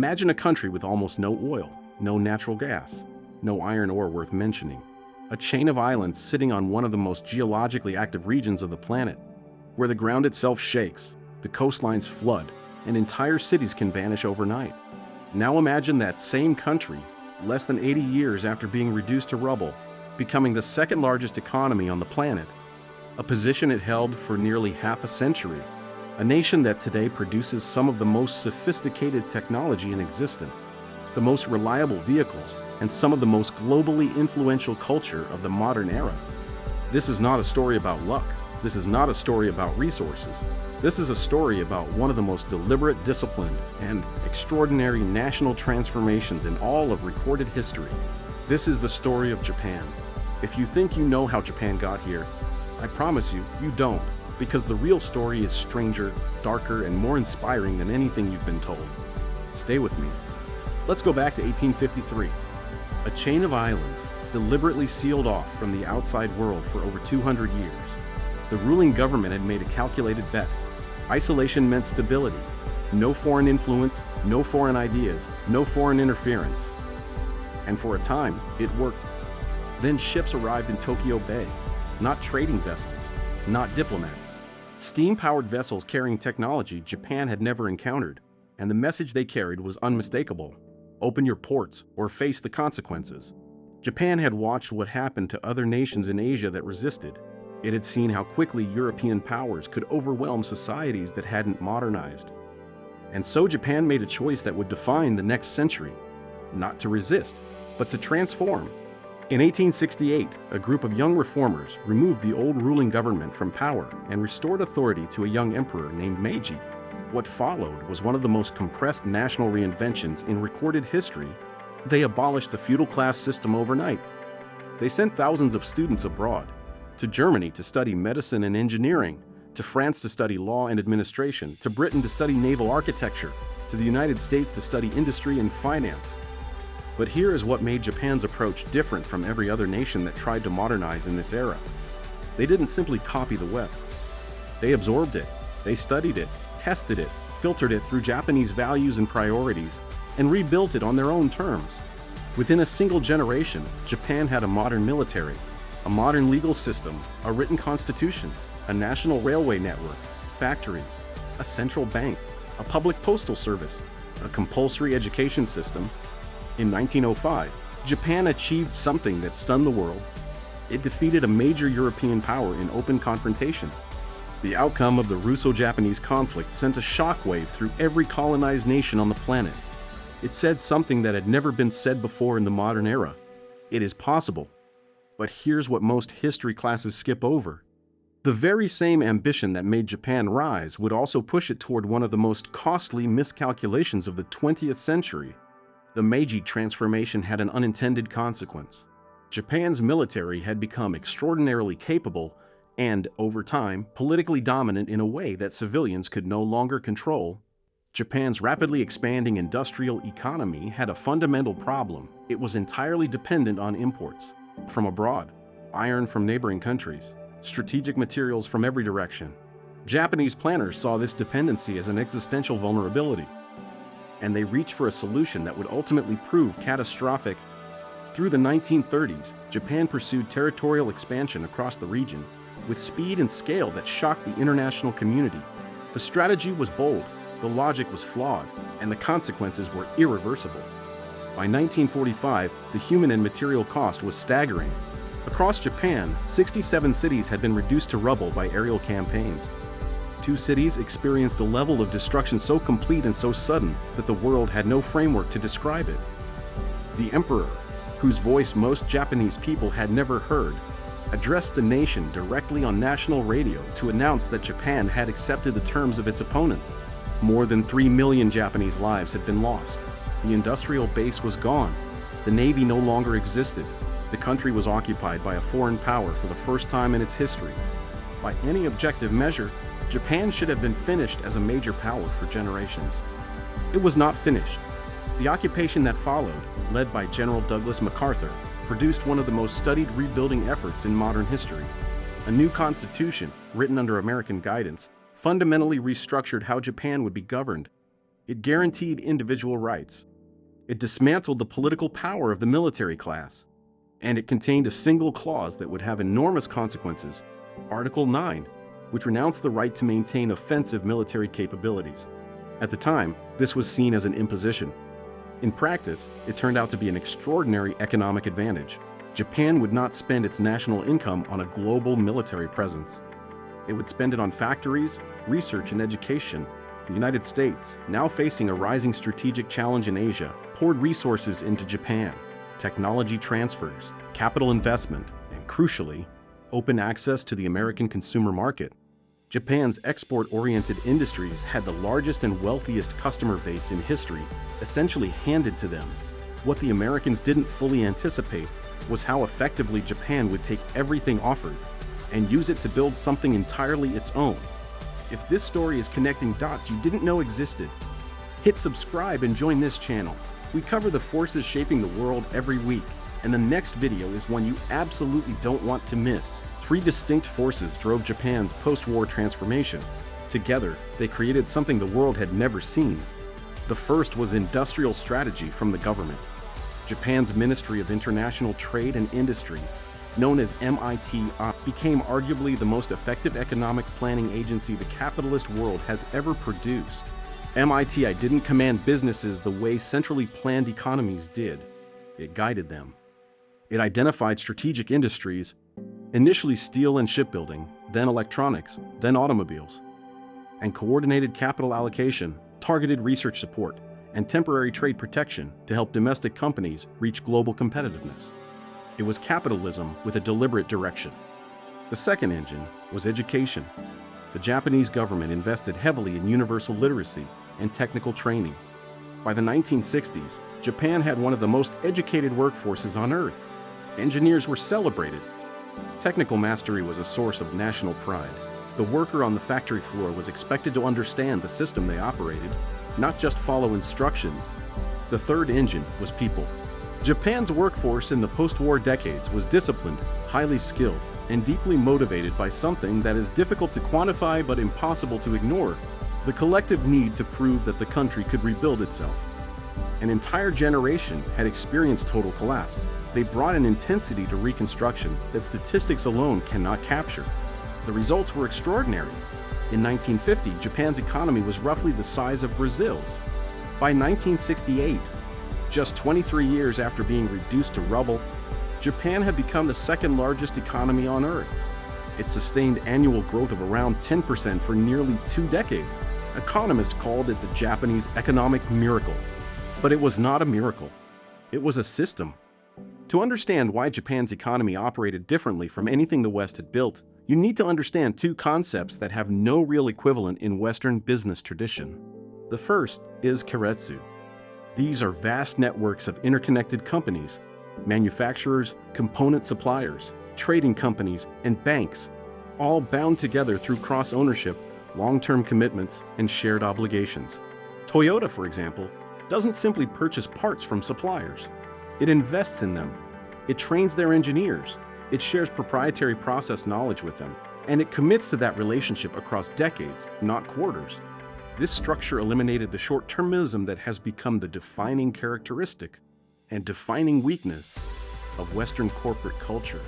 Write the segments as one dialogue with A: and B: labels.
A: Imagine a country with almost no oil, no natural gas, no iron ore worth mentioning. A chain of islands sitting on one of the most geologically active regions of the planet, where the ground itself shakes, the coastlines flood, and entire cities can vanish overnight. Now imagine that same country, less than 80 years after being reduced to rubble, becoming the second largest economy on the planet, a position it held for nearly half a century, a nation that today produces some of the most sophisticated technology in existence, the most reliable vehicles, and some of the most globally influential culture of the modern era. This is not a story about luck. This is not a story about resources. This is a story about one of the most deliberate, disciplined, and extraordinary national transformations in all of recorded history. This is the story of Japan. If you think you know how Japan got here, I promise you, you don't, because the real story is stranger, darker, and more inspiring than anything you've been told. Stay with me. Let's go back to 1853. A chain of islands, deliberately sealed off from the outside world for over 200 years. The ruling government had made a calculated bet. Isolation meant stability. No foreign influence, no foreign ideas, no foreign interference. And for a time, it worked. Then ships arrived in Tokyo Bay. Not trading vessels, not diplomats. Steam-powered vessels carrying technology Japan had never encountered, and the message they carried was unmistakable. Open your ports or face the consequences. Japan had watched what happened to other nations in Asia that resisted. It had seen how quickly European powers could overwhelm societies that hadn't modernized. And so Japan made a choice that would define the next century. Not to resist, but to transform. In 1868, a group of young reformers removed the old ruling government from power and restored authority to a young emperor named Meiji. What followed was one of the most compressed national reinventions in recorded history. They abolished the feudal class system overnight. They sent thousands of students abroad, to Germany to study medicine and engineering, to France to study law and administration, to Britain to study naval architecture, to the United States to study industry and finance. But here is what made Japan's approach different from every other nation that tried to modernize in this era. They didn't simply copy the West. They absorbed it, they studied it, tested it, filtered it through Japanese values and priorities, and rebuilt it on their own terms. Within a single generation, Japan had a modern military, a modern legal system, a written constitution, a national railway network, factories, a central bank, a public postal service, a compulsory education system. In 1905, Japan achieved something that stunned the world. It defeated a major European power in open confrontation. The outcome of the Russo-Japanese conflict sent a shockwave through every colonized nation on the planet. It said something that had never been said before in the modern era. It is possible. But here's what most history classes skip over. The very same ambition that made Japan rise would also push it toward one of the most costly miscalculations of the 20th century. The Meiji transformation had an unintended consequence. Japan's military had become extraordinarily capable and, over time, politically dominant in a way that civilians could no longer control. Japan's rapidly expanding industrial economy had a fundamental problem. It was entirely dependent on imports from abroad, iron from neighboring countries, strategic materials from every direction. Japanese planners saw this dependency as an existential vulnerability, and they reached for a solution that would ultimately prove catastrophic. Through the 1930s, Japan pursued territorial expansion across the region with speed and scale that shocked the international community. The strategy was bold, the logic was flawed, and the consequences were irreversible. By 1945, the human and material cost was staggering. Across Japan, 67 cities had been reduced to rubble by aerial campaigns. 2 cities experienced a level of destruction so complete and so sudden that the world had no framework to describe it. The emperor, whose voice most Japanese people had never heard, addressed the nation directly on national radio to announce that Japan had accepted the terms of its opponents. More than 3 million Japanese lives had been lost. The industrial base was gone. The navy no longer existed. The country was occupied by a foreign power for the first time in its history. By any objective measure, Japan should have been finished as a major power for generations. It was not finished. The occupation that followed, led by General Douglas MacArthur, produced one of the most studied rebuilding efforts in modern history. A new constitution, written under American guidance, fundamentally restructured how Japan would be governed. It guaranteed individual rights. It dismantled the political power of the military class. And it contained a single clause that would have enormous consequences, Article 9, which renounced the right to maintain offensive military capabilities. At the time, this was seen as an imposition. In practice, it turned out to be an extraordinary economic advantage. Japan would not spend its national income on a global military presence. It would spend it on factories, research, and education. The United States, now facing a rising strategic challenge in Asia, poured resources into Japan. Technology transfers, capital investment, and crucially, open access to the American consumer market. Japan's export-oriented industries had the largest and wealthiest customer base in history, essentially handed to them. What the Americans didn't fully anticipate was how effectively Japan would take everything offered and use it to build something entirely its own. If this story is connecting dots you didn't know existed, hit subscribe and join this channel. We cover the forces shaping the world every week, and the next video is one you absolutely don't want to miss. 3 distinct forces drove Japan's post-war transformation. Together, they created something the world had never seen. The first was industrial strategy from the government. Japan's Ministry of International Trade and Industry, known as MITI, became arguably the most effective economic planning agency the capitalist world has ever produced. MITI didn't command businesses the way centrally planned economies did. It guided them. It identified strategic industries, initially steel and shipbuilding, then electronics, then automobiles, and coordinated capital allocation, targeted research support, and temporary trade protection to help domestic companies reach global competitiveness. It was capitalism with a deliberate direction. The second engine was education. The Japanese government invested heavily in universal literacy and technical training. By the 1960s, Japan had one of the most educated workforces on Earth. Engineers were celebrated. Technical mastery was a source of national pride. The worker on the factory floor was expected to understand the system they operated, not just follow instructions. The third engine was people. Japan's workforce in the post-war decades was disciplined, highly skilled, and deeply motivated by something that is difficult to quantify but impossible to ignore: the collective need to prove that the country could rebuild itself. An entire generation had experienced total collapse. They brought an intensity to reconstruction that statistics alone cannot capture. The results were extraordinary. In 1950, Japan's economy was roughly the size of Brazil's. By 1968, just 23 years after being reduced to rubble, Japan had become the second largest economy on Earth. It sustained annual growth of around 10% for nearly 2 decades. Economists called it the Japanese economic miracle. But it was not a miracle. It was a system. To understand why Japan's economy operated differently from anything the West had built, you need to understand 2 concepts that have no real equivalent in Western business tradition. The first is Keiretsu. These are vast networks of interconnected companies, manufacturers, component suppliers, trading companies, and banks, all bound together through cross-ownership, long-term commitments, and shared obligations. Toyota, for example, doesn't simply purchase parts from suppliers. It invests in them. It trains their engineers. It shares proprietary process knowledge with them. And it commits to that relationship across decades, not quarters. This structure eliminated the short-termism that has become the defining characteristic and defining weakness of Western corporate culture.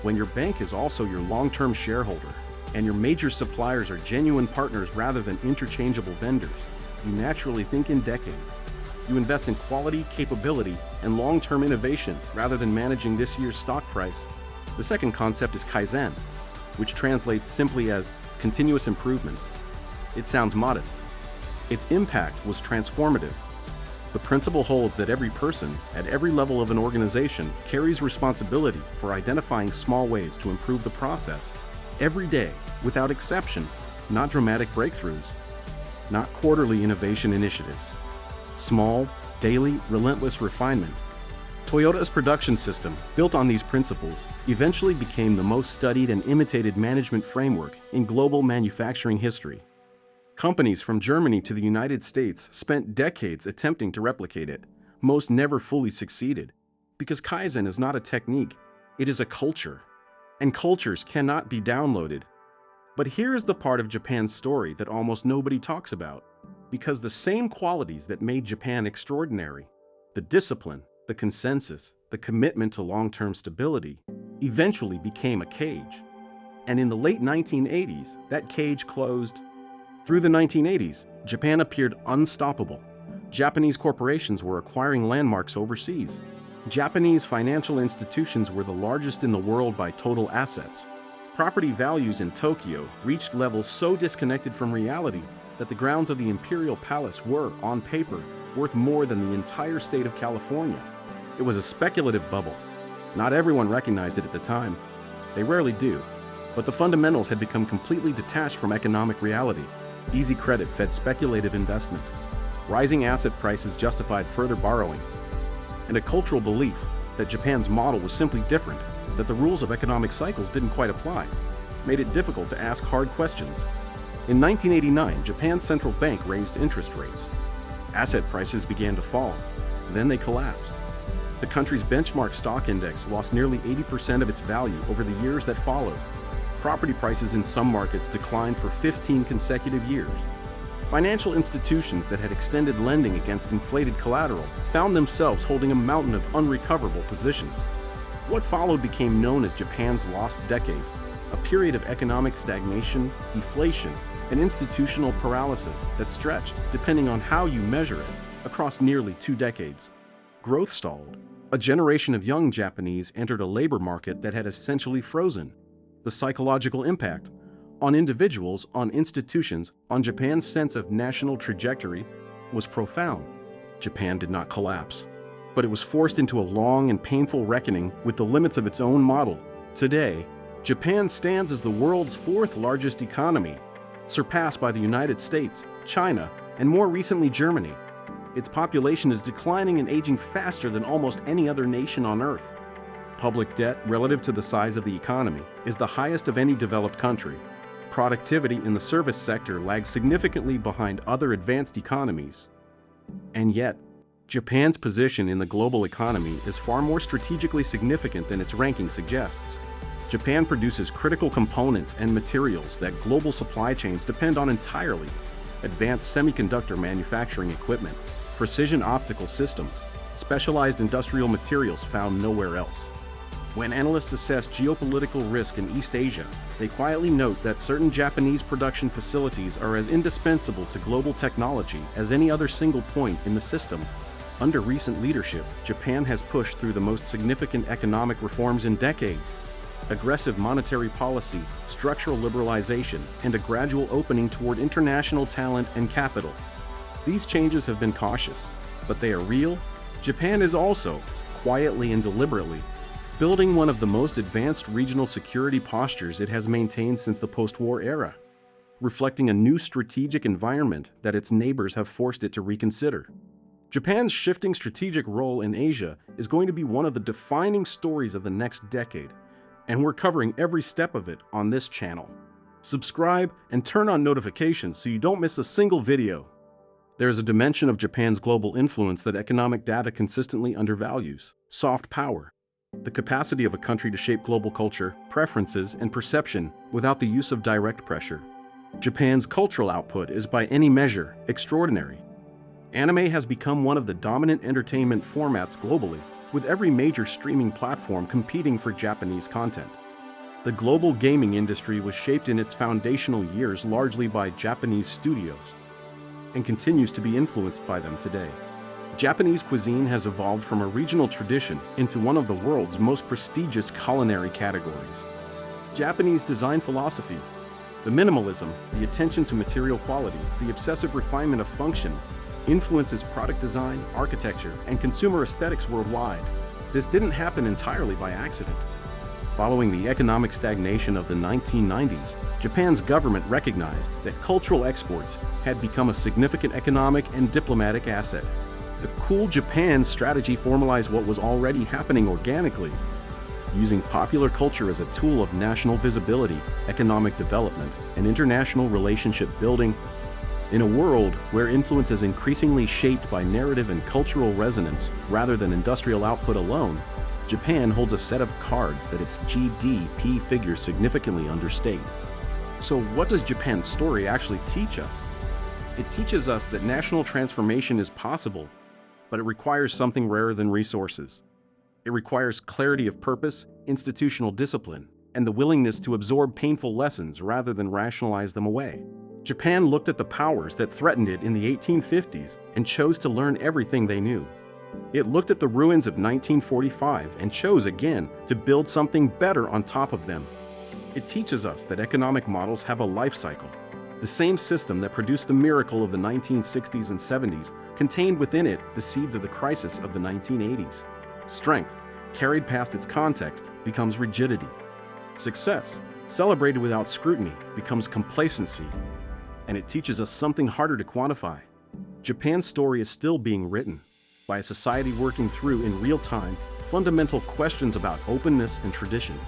A: When your bank is also your long-term shareholder and your major suppliers are genuine partners rather than interchangeable vendors, you naturally think in decades. You invest in quality, capability, and long-term innovation rather than managing this year's stock price. The second concept is Kaizen, which translates simply as continuous improvement. It sounds modest. Its impact was transformative. The principle holds that every person, at every level of an organization, carries responsibility for identifying small ways to improve the process, every day, without exception, not dramatic breakthroughs, not quarterly innovation initiatives. Small, daily, relentless refinement. Toyota's production system, built on these principles, eventually became the most studied and imitated management framework in global manufacturing history. Companies from Germany to the United States spent decades attempting to replicate it. Most never fully succeeded, because Kaizen is not a technique, it is a culture. And cultures cannot be downloaded. But here is the part of Japan's story that almost nobody talks about. because the same qualities that made Japan extraordinary, the discipline, the consensus, the commitment to long-term stability, eventually became a cage. And in the late 1980s, that cage closed. Through the 1980s, Japan appeared unstoppable. Japanese corporations were acquiring landmarks overseas. Japanese financial institutions were the largest in the world by total assets. Property values in Tokyo reached levels so disconnected from reality that the grounds of the Imperial Palace were, on paper, worth more than the entire state of California. It was a speculative bubble. Not everyone recognized it at the time. They rarely do. But the fundamentals had become completely detached from economic reality. Easy credit fed speculative investment. Rising asset prices justified further borrowing. And a cultural belief that Japan's model was simply different, that the rules of economic cycles didn't quite apply, made it difficult to ask hard questions. In 1989, Japan's central bank raised interest rates. Asset prices began to fall. Then they collapsed. The country's benchmark stock index lost nearly 80% of its value over the years that followed. Property prices in some markets declined for 15 consecutive years. Financial institutions that had extended lending against inflated collateral found themselves holding a mountain of unrecoverable positions. What followed became known as Japan's lost decade, a period of economic stagnation, deflation, and institutional paralysis that stretched, depending on how you measure it, across nearly 2 decades. Growth stalled. A generation of young Japanese entered a labor market that had essentially frozen. The psychological impact on individuals, on institutions, on Japan's sense of national trajectory was profound. Japan did not collapse, but it was forced into a long and painful reckoning with the limits of its own model. Today, Japan stands as the world's 4th largest economy, surpassed by the United States, China, and more recently Germany. Its population is declining and aging faster than almost any other nation on Earth. Public debt relative to the size of the economy is the highest of any developed country. Productivity in the service sector lags significantly behind other advanced economies. And yet, Japan's position in the global economy is far more strategically significant than its ranking suggests. Japan produces critical components and materials that global supply chains depend on entirely: advanced semiconductor manufacturing equipment, precision optical systems, specialized industrial materials found nowhere else. When analysts assess geopolitical risk in East Asia, they quietly note that certain Japanese production facilities are as indispensable to global technology as any other single point in the system. Under recent leadership, Japan has pushed through the most significant economic reforms in decades: aggressive monetary policy, structural liberalization, and a gradual opening toward international talent and capital. These changes have been cautious, but they are real. Japan is also, quietly and deliberately, building one of the most advanced regional security postures it has maintained since the post-war era, reflecting a new strategic environment that its neighbors have forced it to reconsider. Japan's shifting strategic role in Asia is going to be one of the defining stories of the next decade, and we're covering every step of it on this channel. Subscribe and turn on notifications so you don't miss a single video. There is a dimension of Japan's global influence that economic data consistently undervalues: soft power. The capacity of a country to shape global culture, preferences, and perception without the use of direct pressure. Japan's cultural output is by any measure extraordinary. Anime has become one of the dominant entertainment formats globally, with every major streaming platform competing for Japanese content. The global gaming industry was shaped in its foundational years largely by Japanese studios, and continues to be influenced by them today. Japanese cuisine has evolved from a regional tradition into one of the world's most prestigious culinary categories. Japanese design philosophy, the minimalism, the attention to material quality, the obsessive refinement of function, influences product design, architecture, and consumer aesthetics worldwide. This didn't happen entirely by accident. Following the economic stagnation of the 1990s, Japan's government recognized that cultural exports had become a significant economic and diplomatic asset. The Cool Japan strategy formalized what was already happening organically, using popular culture as a tool of national visibility, economic development, and international relationship building. In a world where influence is increasingly shaped by narrative and cultural resonance rather than industrial output alone, Japan holds a set of cards that its GDP figures significantly understate. So what does Japan's story actually teach us? It teaches us that national transformation is possible, but it requires something rarer than resources. It requires clarity of purpose, institutional discipline, and the willingness to absorb painful lessons rather than rationalize them away. Japan looked at the powers that threatened it in the 1850s and chose to learn everything they knew. It looked at the ruins of 1945 and chose again to build something better on top of them. It teaches us that economic models have a life cycle. The same system that produced the miracle of the 1960s and 70s contained within it the seeds of the crisis of the 1980s. Strength, carried past its context, becomes rigidity. Success, celebrated without scrutiny, becomes complacency. And it teaches us something harder to quantify. Japan's story is still being written by a society working through, in real time, fundamental questions about openness and tradition,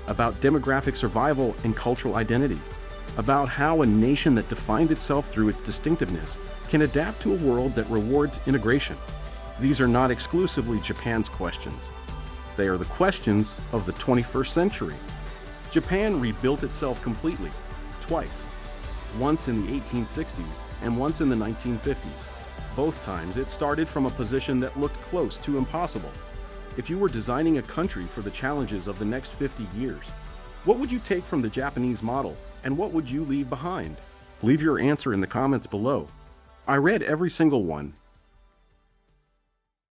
A: about demographic survival and cultural identity, about how a nation that defined itself through its distinctiveness can adapt to a world that rewards integration. These are not exclusively Japan's questions. They are the questions of the 21st century. Japan rebuilt itself completely, twice. Once in the 1860s and once in the 1950s. Both times it started from a position that looked close to impossible. If you were designing a country for the challenges of the next 50 years, what would you take from the Japanese model and what would you leave behind? Leave your answer in the comments below. I read every single one,